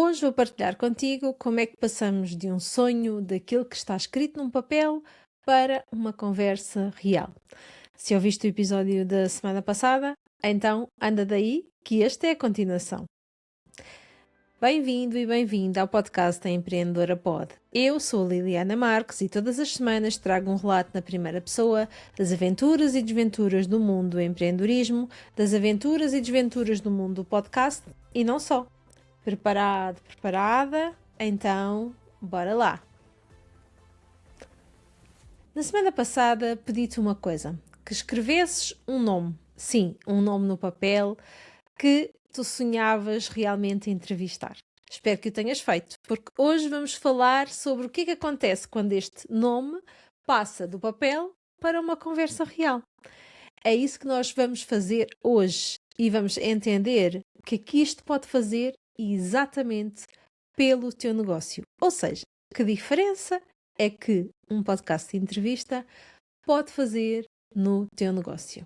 Hoje vou partilhar contigo como é que passamos de um sonho, daquilo que está escrito num papel, para uma conversa real. Se ouviste o episódio da semana passada, então anda daí que este é a continuação. Bem-vindo e bem-vinda ao podcast da Empreendedora Pod. Eu sou a Liliana Marques e todas as semanas trago um relato na primeira pessoa das aventuras e desventuras do mundo do empreendedorismo, das aventuras e desventuras do mundo do podcast e não só. Preparado, preparada? Então, bora lá! Na semana passada pedi-te uma coisa, que escrevesses um nome, sim, um nome no papel que tu sonhavas realmente entrevistar. Espero que o tenhas feito, porque hoje vamos falar sobre o que é que acontece quando este nome passa do papel para uma conversa real. É isso que nós vamos fazer hoje e vamos entender o que é que isto pode fazer exatamente pelo teu negócio. Ou seja, que diferença é que um podcast de entrevista pode fazer no teu negócio.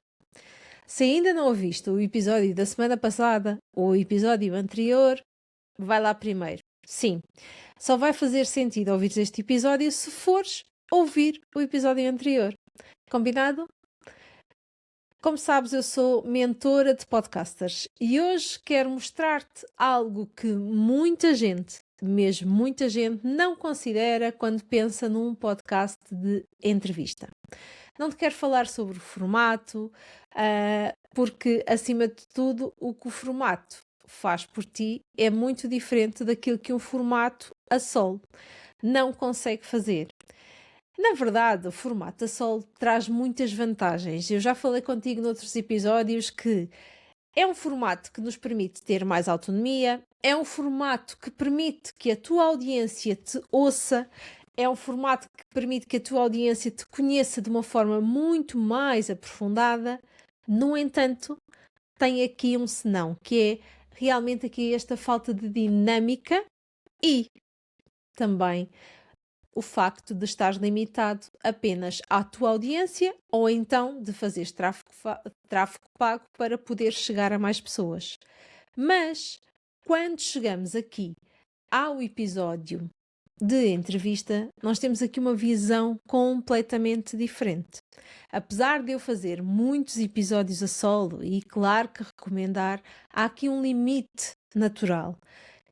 Se ainda não ouviste o episódio da semana passada ou o episódio anterior, vai lá primeiro. Sim, só vai fazer sentido ouvir este episódio se fores ouvir o episódio anterior. Combinado? Como sabes, eu sou mentora de podcasters e hoje quero mostrar-te algo que muita gente, mesmo muita gente, não considera quando pensa num podcast de entrevista. Não te quero falar sobre o formato, porque, acima de tudo, o que o formato faz por ti é muito diferente daquilo que um formato a solo não consegue fazer. Na verdade, o formato a solo traz muitas vantagens. Eu já falei contigo noutros episódios que é um formato que nos permite ter mais autonomia, é um formato que permite que a tua audiência te ouça, é um formato que permite que a tua audiência te conheça de uma forma muito mais aprofundada. No entanto, tem aqui um senão, que é realmente aqui esta falta de dinâmica e também o facto de estar limitado apenas à tua audiência ou então de fazeres tráfego pago para poder chegar a mais pessoas. Mas, quando chegamos aqui ao episódio de entrevista, nós temos aqui uma visão completamente diferente. Apesar de eu fazer muitos episódios a solo e, claro que recomendar, há aqui um limite natural,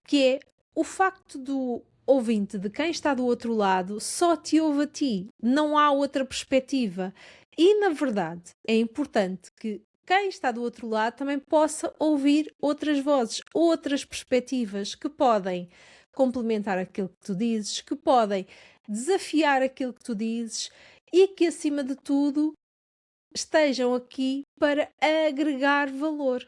que é o facto do ouvinte, de quem está do outro lado, só te ouve a ti, não há outra perspectiva. E, na verdade, é importante que quem está do outro lado também possa ouvir outras vozes, outras perspectivas que podem complementar aquilo que tu dizes, que podem desafiar aquilo que tu dizes e que, acima de tudo, estejam aqui para agregar valor.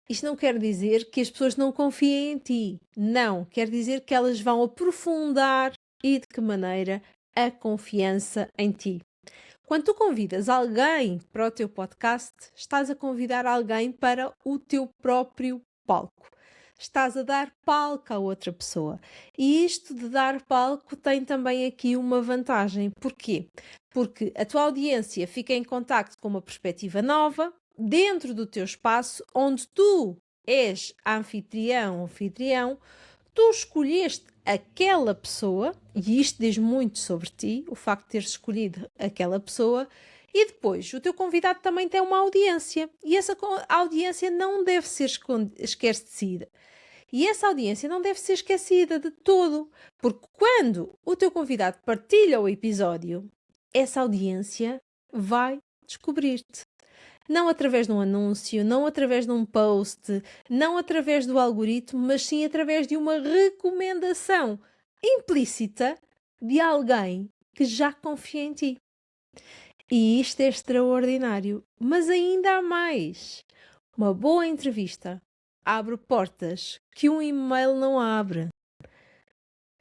Isto não quer dizer que as pessoas não confiem em ti. Não, quer dizer que elas vão aprofundar e de que maneira a confiança em ti. Quando tu convidas alguém para o teu podcast, estás a convidar alguém para o teu próprio palco. Estás a dar palco a outra pessoa. E isto de dar palco tem também aqui uma vantagem. Porquê? Porque a tua audiência fica em contacto com uma perspectiva nova, dentro do teu espaço, onde tu és anfitrião, tu escolheste aquela pessoa, e isto diz muito sobre ti, o facto de teres escolhido aquela pessoa, e depois o teu convidado também tem uma audiência, e essa audiência não deve ser esquecida. E essa audiência não deve ser esquecida de todo, porque quando o teu convidado partilha o episódio, essa audiência vai descobrir-te. Não através de um anúncio, não através de um post, não através do algoritmo, mas sim através de uma recomendação implícita de alguém que já confia em ti. E isto é extraordinário. Mas ainda há mais. Uma boa entrevista abre portas que um e-mail não abre.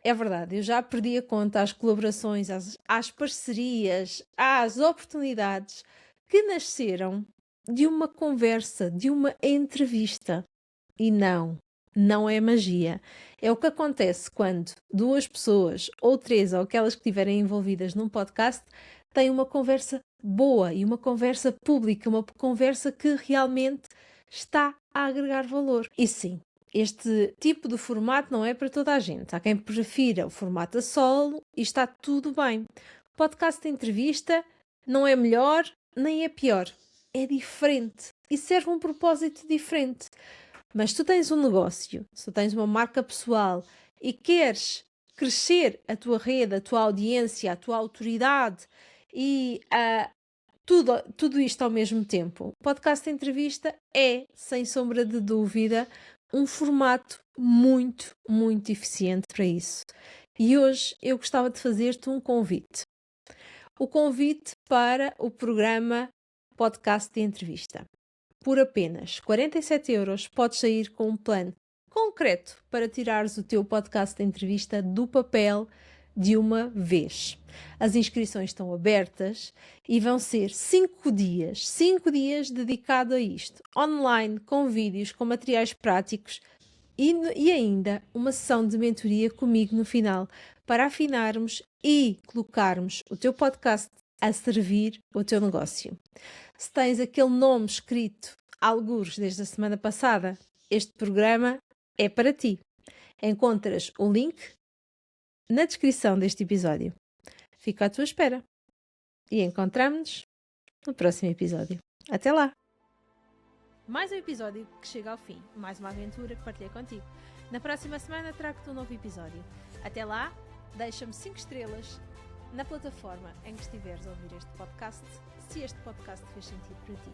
É verdade, eu já perdi a conta às colaborações, às parcerias, às oportunidades que nasceram de uma conversa, de uma entrevista. E não é magia. É o que acontece quando duas pessoas, ou três, ou aquelas que estiverem envolvidas num podcast, têm uma conversa boa e uma conversa pública, uma conversa que realmente está a agregar valor. E sim, Este tipo de formato não é para toda a gente. Há quem prefira o formato a solo e está tudo bem. O podcast de entrevista não é melhor nem é pior. É diferente e serve um propósito diferente. Mas se tu tens um negócio, se tu tens uma marca pessoal e queres crescer a tua rede, a tua audiência, a tua autoridade e tudo isto ao mesmo tempo, o podcast de entrevista é, sem sombra de dúvida, um formato muito, muito eficiente para isso. E hoje eu gostava de fazer-te um convite. O convite para o programa Podcast de Entrevista. Por apenas 47€ podes sair com um plano concreto para tirares o teu podcast de entrevista do papel de uma vez. As inscrições estão abertas e vão ser 5 dias dedicados a isto, online, com vídeos, com materiais práticos e ainda uma sessão de mentoria comigo no final, para afinarmos e colocarmos o teu podcast a servir o teu negócio. Se tens aquele nome escrito algures desde a semana passada, este programa é para ti. Encontras o link na descrição deste episódio. Fico à tua espera e encontramos-nos no próximo episódio. Até lá! Mais um episódio que chega ao fim, mais uma aventura que partilhei contigo. Na próxima semana trago-te um novo episódio. Até lá, deixa-me 5 estrelas na plataforma em que estiveres a ouvir este podcast, se este podcast fez sentido para ti.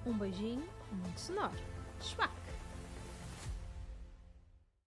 Um beijinho muito sonoro. Schwack!